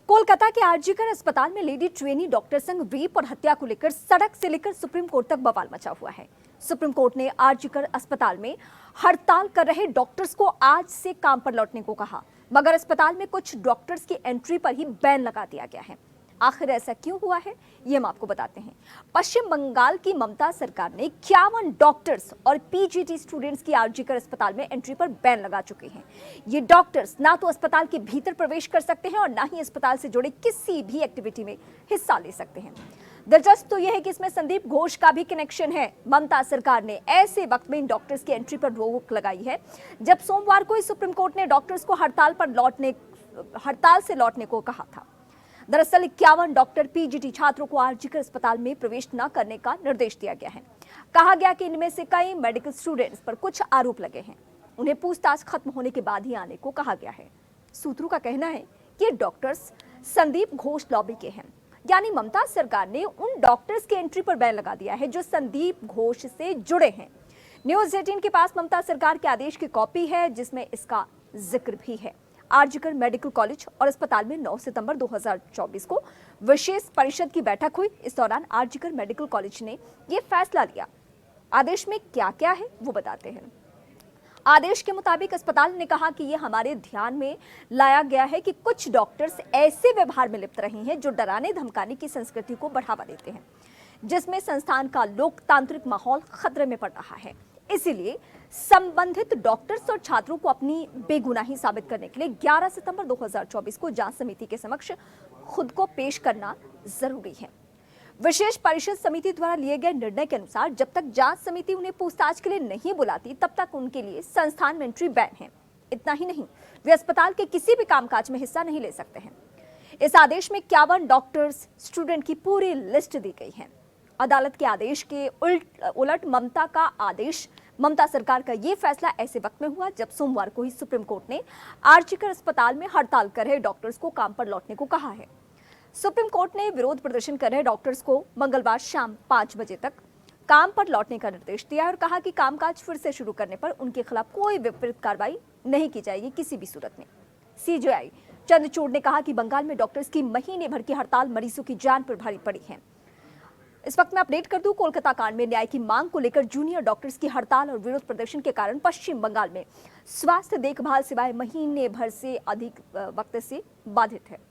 कोलकाता के आरजीकर अस्पताल में लेडी ट्रेनी डॉक्टर संग रेप और हत्या को लेकर सड़क से लेकर सुप्रीम कोर्ट तक बवाल मचा हुआ है। सुप्रीम कोर्ट ने आरजीकर अस्पताल में हड़ताल कर रहे डॉक्टर्स को आज से काम पर लौटने को कहा, मगर अस्पताल में कुछ डॉक्टर्स की एंट्री पर ही बैन लगा दिया गया है। आखिर ऐसा क्यों हुआ है, ये हम आपको बताते हैं। पश्चिम बंगाल की ममता सरकार ने 51 डॉक्टर्स और पीजीटी स्टूडेंट्स की आरजीकर अस्पताल में एंट्री पर बैन लगा चुके हैं। ये डॉक्टर्स ना तो अस्पताल के भीतर प्रवेश कर सकते हैं और ना ही अस्पताल से जुड़े किसी भी एक्टिविटी में हिस्सा ले सकते हैं। दिलचस्प तो यह है कि इसमें संदीप घोष का भी कनेक्शन है। ममता सरकार ने ऐसे वक्त में इन डॉक्टर्स की एंट्री पर रोक लगाई है जब सोमवार को सुप्रीम कोर्ट ने डॉक्टर्स को हड़ताल से लौटने को कहा था। दरअसल 51 डॉक्टर पीजीटी छात्रों को आरजीकर अस्पताल में प्रवेश न करने का निर्देश दिया गया है। कहा गया कि इनमें से कई मेडिकल स्टूडेंट्स पर कुछ आरोप लगे हैं, उन्हें पूछताछ खत्म होने के बाद ही आने को कहा गया है। सूत्रों का कहना है कि ये डॉक्टर्स संदीप घोष लॉबी के हैं, यानी ममता सरकार ने उन डॉक्टर्स की एंट्री पर बैन लगा दिया है जो संदीप घोष से जुड़े हैं। न्यूज 18 के पास ममता सरकार के आदेश की कॉपी है जिसमें इसका जिक्र भी है। आरजीकर मेडिकल कॉलेज और अस्पताल में 9 सितंबर 2024 को विशेष परिषद की बैठक हुई। इस दौरान आरजीकर मेडिकल कॉलेज ने यह फैसला लिया। आदेश में क्या क्या है वो बताते हैं। आदेश के मुताबिक अस्पताल ने कहा कि यह हमारे ध्यान में लाया गया है कि कुछ डॉक्टर्स ऐसे व्यवहार में लिप्त रहे हैं जो डराने धमकाने की संस्कृति को बढ़ावा देते हैं, जिसमें संस्थान का लोकतांत्रिक माहौल खतरे में पड़ रहा है। इसीलिए संबंधित डॉक्टर्स और छात्रों को अपनी बेगुनाही साबित करने के लिए 11 सितंबर 2024 को जांच समिति के समक्ष खुद को पेश करना जरूरी है। विशेष परिषद समिति द्वारा लिए गए निर्णय के अनुसार जब तक जांच समिति उन्हें पूछताछ के लिए नहीं बुलाती तब तक उनके लिए संस्थान में एंट्री बैन है। इतना ही नहीं, वे अस्पताल के किसी भी कामकाज में हिस्सा नहीं ले सकते हैं। इस आदेश में 51 डॉक्टर्स स्टूडेंट की पूरी लिस्ट दी गई है। अदालत के आदेश के उलट ममता सरकार का ये फैसला ऐसे वक्त में हुआ जब सोमवार को ही सुप्रीम कोर्ट ने आरजीकर अस्पताल में हड़ताल कर रहे डॉक्टर्स को काम पर लौटने को कहा है। सुप्रीम कोर्ट ने विरोध प्रदर्शन कर रहे डॉक्टर्स को मंगलवार शाम 5 बजे तक काम पर लौटने का निर्देश दिया और कहा कि कामकाज फिर से शुरू करने पर उनके खिलाफ कोई विपरीत कार्रवाई नहीं की जाएगी किसी भी सूरत में। सीजेआई चंद्रचूड़ ने कहा कि बंगाल में डॉक्टर्स की महीने भर की हड़ताल मरीजों की जान पर भारी पड़ी है। इस वक्त मैं अपडेट कर दूं, कोलकाता कांड में न्याय की मांग को लेकर जूनियर डॉक्टर्स की हड़ताल और विरोध प्रदर्शन के कारण पश्चिम बंगाल में स्वास्थ्य देखभाल सेवाएं महीने भर से अधिक वक्त से बाधित है।